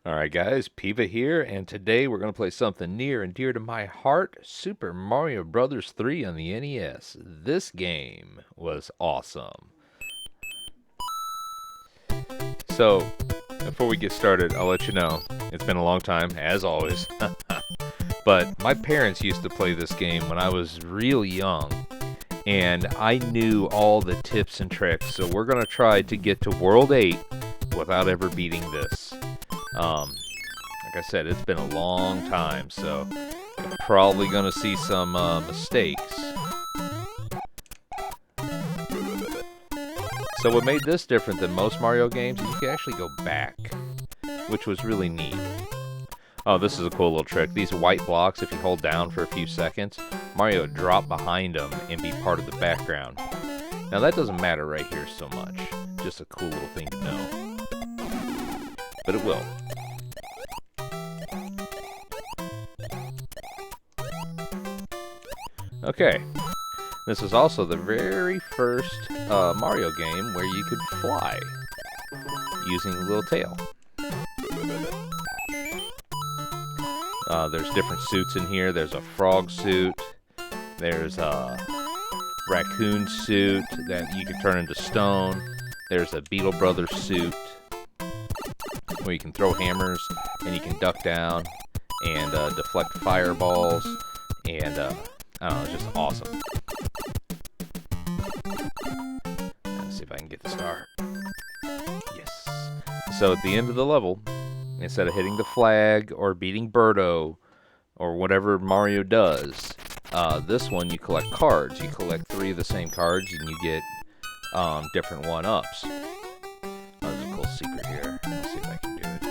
Alright guys, Piva here, and today we're going to play something near and dear to my heart, Super Mario Bros. 3 on the NES. This game was awesome. So, before we get started, I'll let you know, it's been a long time, as always, but my parents used to play this game when I was really young, and I knew all the tips and tricks, so we're going to try to get to World 8 without ever beating this. Like I said, it's been a long time, so you're probably going to see some mistakes. So what made this different than most Mario games is you can actually go back, which was really neat. Oh, this is a cool little trick. These white blocks, if you hold down for a few seconds, Mario would drop behind them and be part of the background. Now that doesn't matter right here so much. Just a cool little thing to know. But it will. Okay, this is also the very first Mario game where you could fly using a little tail. There's different suits in here. There's a frog suit. There's a raccoon suit that you can turn into stone. There's a Beetle Brothers suit where you can throw hammers and you can duck down and deflect fireballs and I don't know, it's just awesome. Let's see if I can get the star. Yes. So at the end of the level, instead of hitting the flag or beating Birdo or whatever Mario does, this one you collect cards. You collect 3 of the same cards and you get different 1-ups. There's a cool secret here. Let's see if I can do it.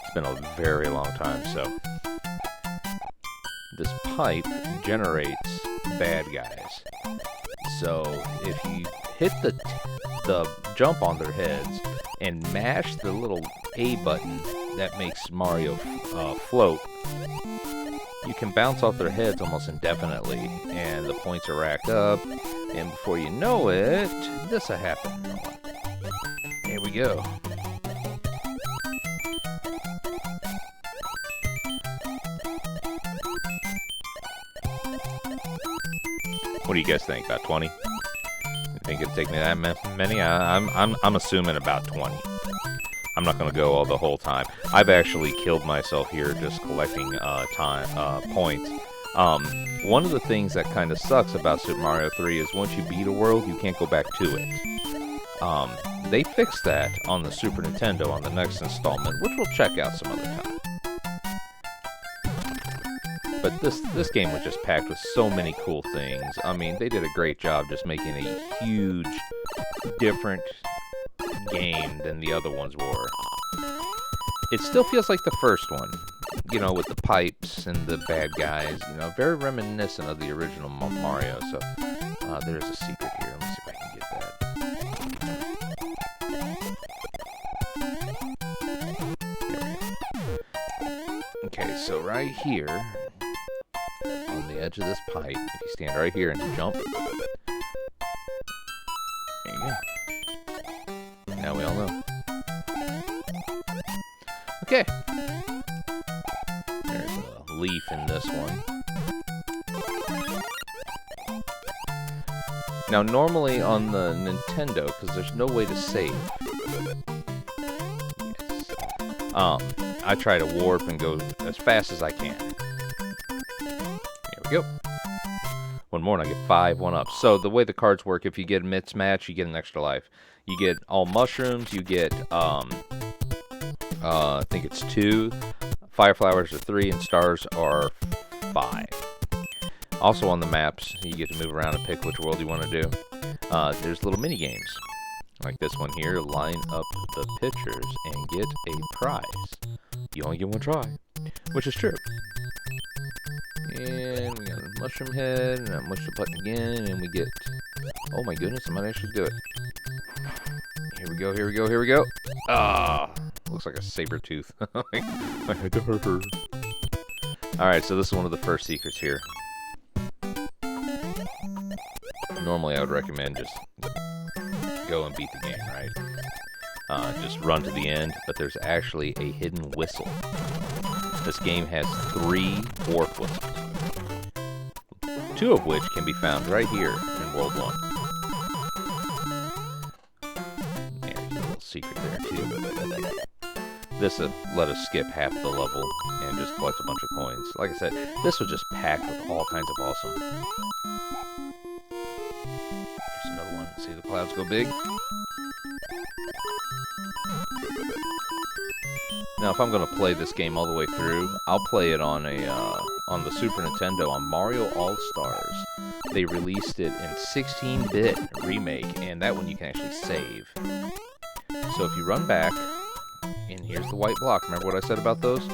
It's been a very long time, so... This pipe generates bad guys. So if you hit the jump on their heads and mash the little A button that makes Mario float, you can bounce off their heads almost indefinitely, and the points are racked up, and before you know it, this will happen. Here we go. What do you guys think? About 20? You think it'd take me that many? I'm assuming about 20. I'm not going to go all the whole time. I've actually killed myself here just collecting points. One of the things that kind of sucks about Super Mario 3 is once you beat a world, you can't go back to it. They fixed that on the Super Nintendo on the next installment, which we'll check out some other time. But this game was just packed with so many cool things. I mean, they did a great job just making a huge, different game than the other ones were. It still feels like the first one, you know, with the pipes and the bad guys, you know, very reminiscent of the original Mario. So, there's a secret here. Let me see if I can get that. Okay, so right here, on the edge of this pipe, if you stand right here and jump, there you go. Now we all know. Okay. There's a leaf in this one. Now normally on the Nintendo, because there's no way to save, yes, I try to warp and go as fast as I can. There we go. One more and I get 5 1-ups. So the way the cards work, if you get a mismatch, you get an extra life. You get all mushrooms, you get, I think it's 2, fire flowers are 3, and stars are 5. Also on the maps, you get to move around and pick which world you want to do. There's little mini games. Like this one here, line up the pictures and get a prize. You only get one try, which is true. And we got a mushroom head, and I mush the button again, and we get... Oh my goodness, I might actually do it. Here we go, here we go, here we go. Ah, looks like a saber tooth. My head hurt. Alright, so this is one of the first secrets here. Normally I would recommend just go and beat the game, right? just run to the end, but there's actually a hidden whistle. This game has 3 warp whistles, 2 of which can be found right here in World 1. There's a little secret there too. This would let us skip half the level and just collect a bunch of coins. Like I said, this was just packed with all kinds of awesome. Here's another one. See the clouds go big? Now, if I'm going to play this game all the way through, I'll play it on the Super Nintendo on Mario All-Stars. They released it in 16-bit remake, and that one you can actually save. So if you run back, and here's the white block. Remember what I said about those? So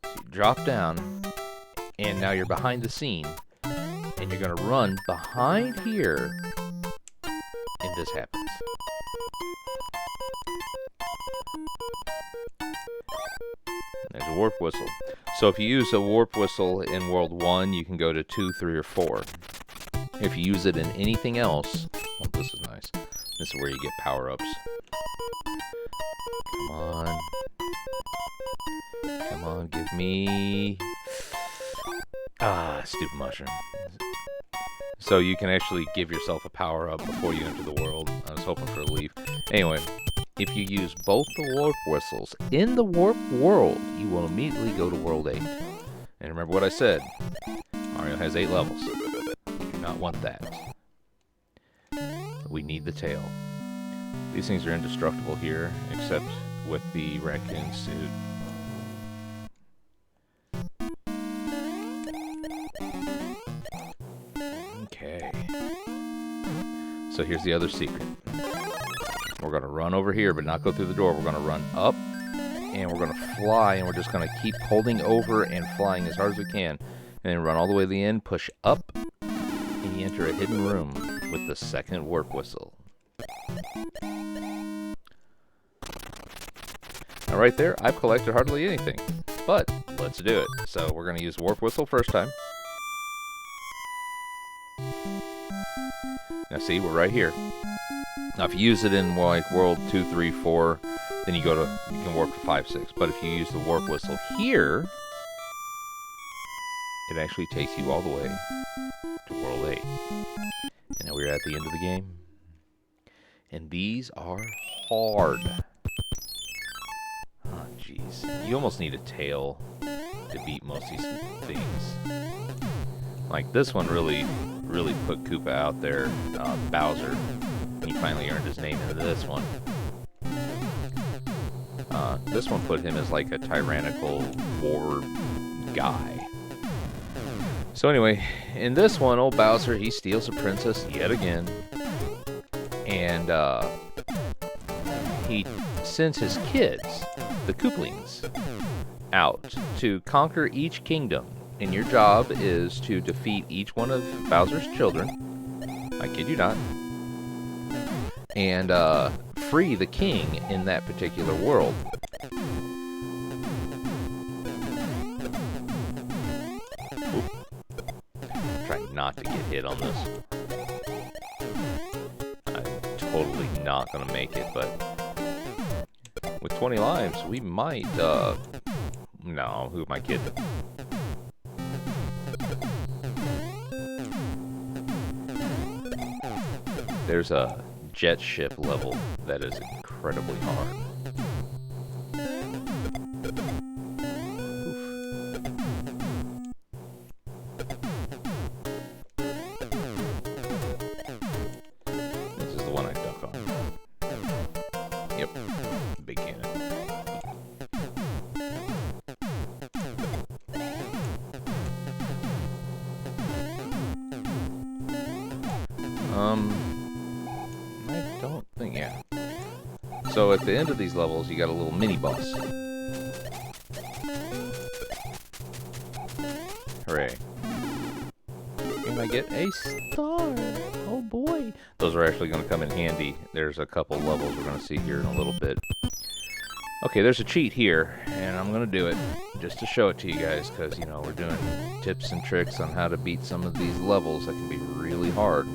you drop down, and now you're behind the scene, and you're going to run behind here, and this happens. There's a warp whistle. So if you use a warp whistle in World 1, you can go to 2, 3, or 4. If you use it in anything else... Oh, this is nice. This is where you get power-ups. Come on. Come on, give me... stupid mushroom. So you can actually give yourself a power-up before you enter the world. I was hoping for a leaf. Anyway... If you use both the warp whistles in the warp world, you will immediately go to World 8. And remember what I said, Mario has 8 levels. We do not want that. We need the tail. These things are indestructible here, except with the raccoon suit. Okay. So here's the other secret. We're going to run over here, but not go through the door. We're going to run up, and we're going to fly, and we're just going to keep holding over and flying as hard as we can. And then run all the way to the end, push up, and you enter a hidden room with the second warp whistle. Now right there, I've collected hardly anything, but let's do it. So we're going to use warp whistle first time. Now see, we're right here. Now, if you use it in like World 2, 3, 4, then you can warp to 5, 6. But if you use the warp whistle here, it actually takes you all the way to World 8. And now we're at the end of the game. And these are hard. Oh, jeez. You almost need a tail to beat most of these things. Like, this one really put Koopa out there, Bowser. He finally earned his name into this one. This one put him as like a tyrannical war guy. So anyway, in this one, old Bowser, he steals a princess yet again. And he sends his kids, the Kooplings, out to conquer each kingdom. And your job is to defeat each one of Bowser's children. I kid you not. And free the king in that particular world. Oop. Try not to get hit on this. I'm totally not going to make it, but with 20 lives, we might, no, who am I kidding? There's a jet ship level that is incredibly hard. This is the one I duck on. Yep, big cannon. I don't think, yeah. So at the end of these levels, you got a little mini boss. Hooray. And I get a star. Oh boy. Those are actually going to come in handy. There's a couple levels we're going to see here in a little bit. Okay, there's a cheat here, and I'm going to do it just to show it to you guys, because, you know, we're doing tips and tricks on how to beat some of these levels that can be really hard.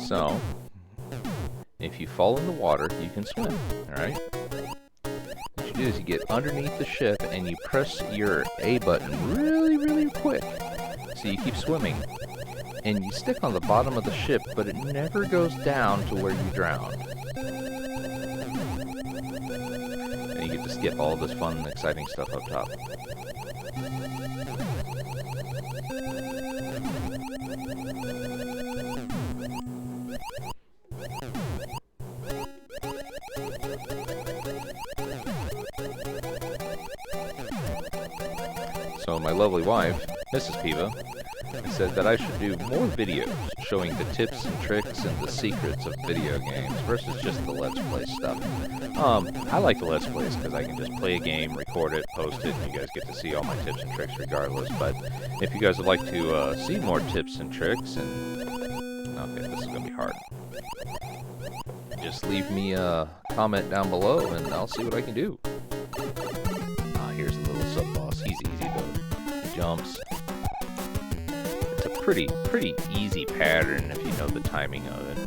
So, if you fall in the water, you can swim, alright? What you do is you get underneath the ship and you press your A button really, really quick. So you keep swimming. And you stick on the bottom of the ship, but it never goes down to where you drown. And you get to skip all this fun and exciting stuff up top. So my lovely wife, Mrs. Piva, said that I should do more videos showing the tips and tricks and the secrets of video games versus just the Let's Play stuff. I like the Let's Plays because I can just play a game, record it, post it, and you guys get to see all my tips and tricks regardless. But if you guys would like to see more tips and tricks, and okay, this is going to be hard. Just leave me a comment down below and I'll see what I can do. Here's a little sub-boss. He's easy though. He jumps. It's a pretty easy pattern if you know the timing of it.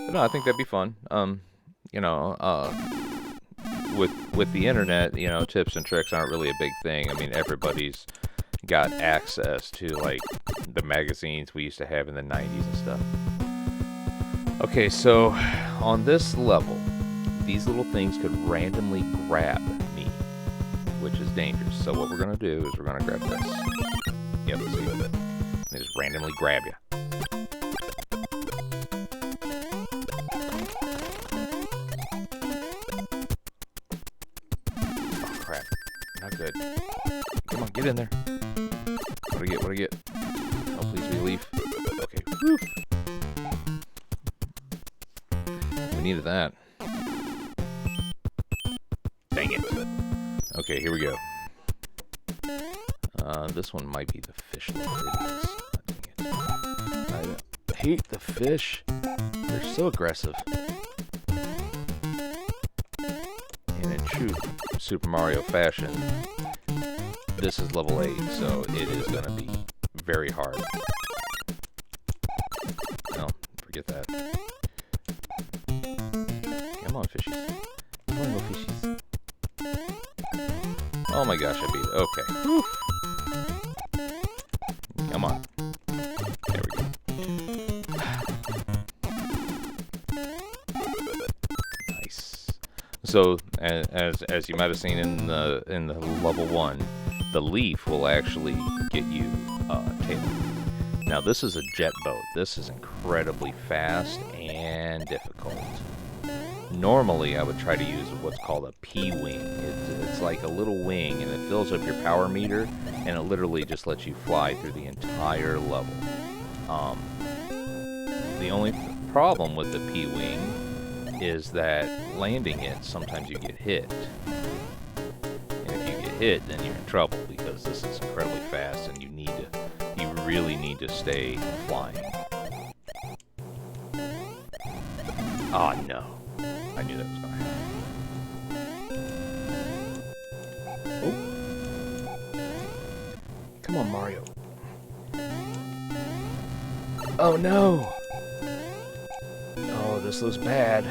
But no, I think that'd be fun. You know, with the internet, you know, tips and tricks aren't really a big thing. I mean, everybody's got access to, like, the magazines we used to have in the 90s and stuff. Okay, so on this level, these little things could randomly grab me, which is dangerous. So what we're going to do is we're going to grab this. Yep, see with it. They just randomly grab you. Oh, crap. Not good. Come on, get in there. What do I get? What do I get? Oh, please be a leaf. Okay. Whew. We needed that. Dang it. Okay, here we go. This one might be the fish level. It is. I hate the fish. They're so aggressive. And in true Super Mario fashion, this is level 8, so it is going to be very hard. No, forget that. Come on, fishies. Come on, little fishies. Oh my gosh, I beat it. Okay. Whew. Come on. There we go. Nice. So, as you might have seen in the level 1, the leaf will actually get you tail. Now this is a jet boat. This is incredibly fast and difficult. Normally, I would try to use what's called a P-wing. It's like a little wing, and it fills up your power meter, and it literally just lets you fly through the entire level. The only problem with the P-wing is that landing it, sometimes you get hit. And if you get hit, then you're in trouble, because this is incredibly fast, and you really need to stay flying. Oh no. I knew that was going to happen. Oh. Come on, Mario. Oh, no. Oh, this looks bad.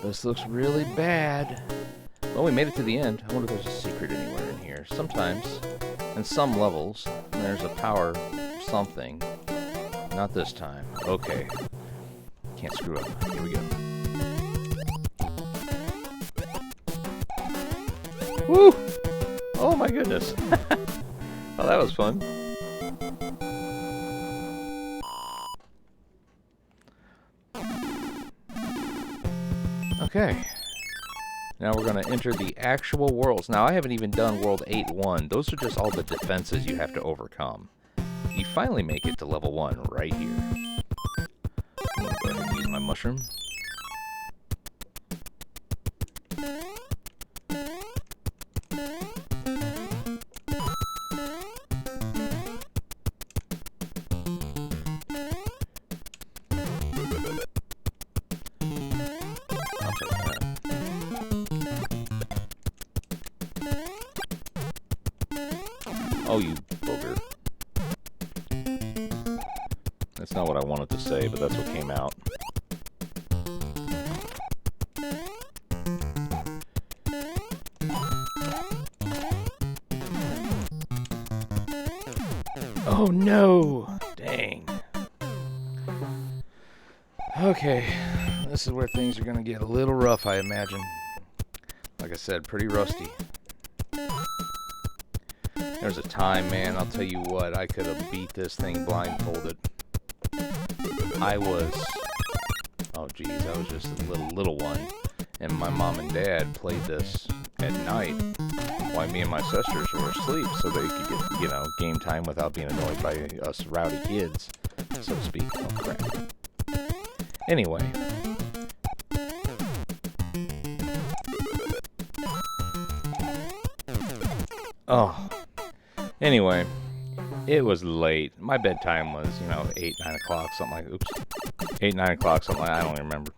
This looks really bad. Well, we made it to the end. I wonder if there's a secret anywhere in here. Sometimes, in some levels, there's a power something. Not this time. Okay. Can't screw up. Here we go. Woo! Oh my goodness. Oh, that was fun. Okay. Now we're going to enter the actual worlds. Now, I haven't even done World 8-1. Those are just all the defenses you have to overcome. You finally make it to level 1 right here. I'm going to go ahead and use my mushroom. Oh, you booger. not what I wanted to say, but that's what came out. Oh no! Dang. Okay, this is where things are gonna get a little rough, I imagine. Like I said, pretty rusty. There's a time, man, I'll tell you what, I could have beat this thing blindfolded. I was, oh geez, I was just a little one, and my mom and dad played this at night while me and my sisters were asleep, so they could get, you know, game time without being annoyed by us rowdy kids, so to speak. Oh crap. Anyway. Oh. Anyway, it was late. My bedtime was, you know, 8, 9 o'clock, something like, oops. 8, 9 o'clock, something like, I don't even remember.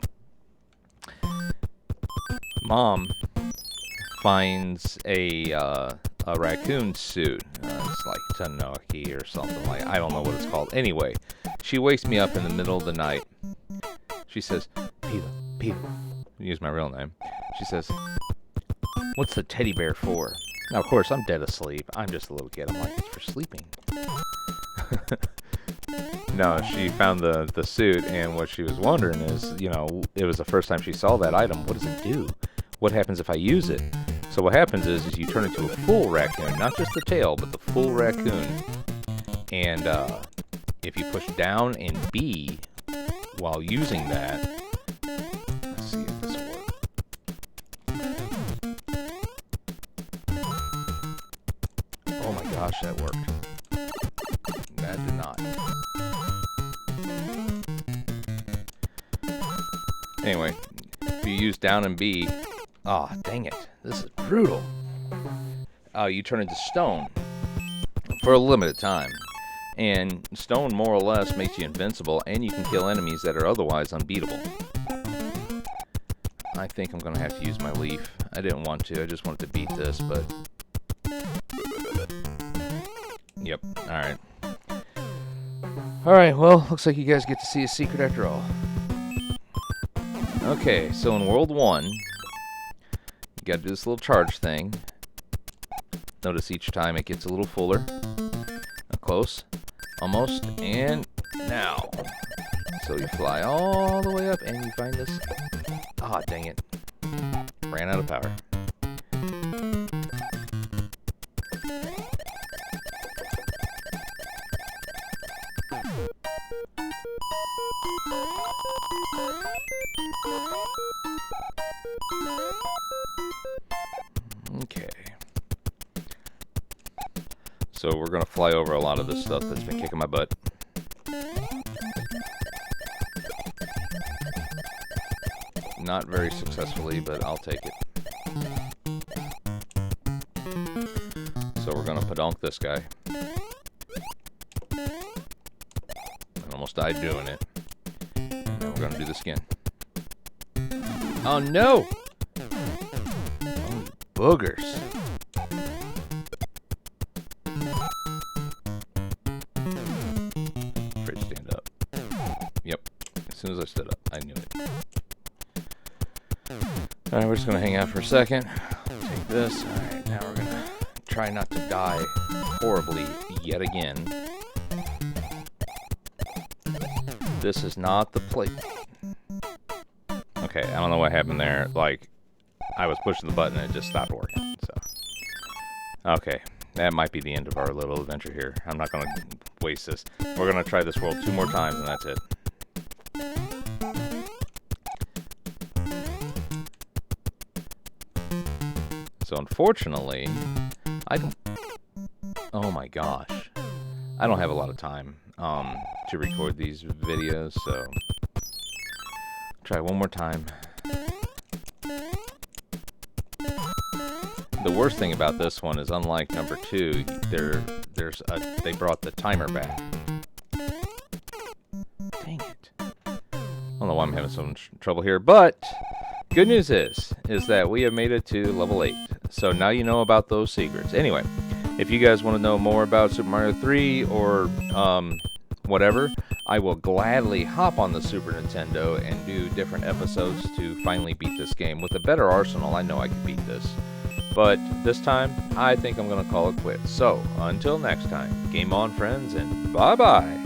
Mom finds a raccoon suit. It's like Tanuki or something like, I don't know what it's called. Anyway, she wakes me up in the middle of the night. She says, Peter, use my real name. She says, what's the teddy bear for? Now, of course, I'm dead asleep. I'm just a little kid. I'm like, it's for sleeping. No, she found the suit, and what she was wondering is, you know, it was the first time she saw that item. What does it do? What happens if I use it? So what happens is you turn into a full raccoon, not just the tail, but the full raccoon. And if you push down and B while using that, let's see if this works. Oh my gosh, that worked. That did not. Anyway, if you use down and B, oh dang it, this is brutal. You turn into stone for a limited time. And stone more or less makes you invincible, and you can kill enemies that are otherwise unbeatable. I think I'm going to have to use my leaf. I didn't want to, I just wanted to beat this, but... Yep, alright. Alright, well, looks like you guys get to see a secret after all. Okay, so in World 1, you gotta do this little charge thing. Notice each time it gets a little fuller. Close. Almost. And now. So you fly all the way up and you find this. Ah, dang it. Ran out of power. Okay. So we're going to fly over a lot of this stuff that's been kicking my butt. Not very successfully, but I'll take it. So we're going to padonk this guy. I almost died doing it. And now we're going to do this again. Oh no! Oh, boogers. As soon as I stood up, I knew it. Alright, we're just going to hang out for a second. Take this. Alright, now we're going to try not to die horribly yet again. This is not the place. Okay, I don't know what happened there. Like, I was pushing the button and it just stopped working. So, okay, that might be the end of our little adventure here. I'm not going to waste this. We're going to try this world 2 more times and that's it. So unfortunately, I don't... Oh my gosh. I don't have a lot of time to record these videos, so... Try one more time. The worst thing about this one is, unlike number 2, they brought the timer back. Dang it. I don't know why I'm having so much trouble here, but... Good news is that we have made it to level 8. So now you know about those secrets. Anyway, if you guys want to know more about Super Mario 3 or whatever, I will gladly hop on the Super Nintendo and do different episodes to finally beat this game. With a better arsenal, I know I can beat this. But this time, I think I'm going to call it quits. So, until next time, game on, friends, and bye-bye.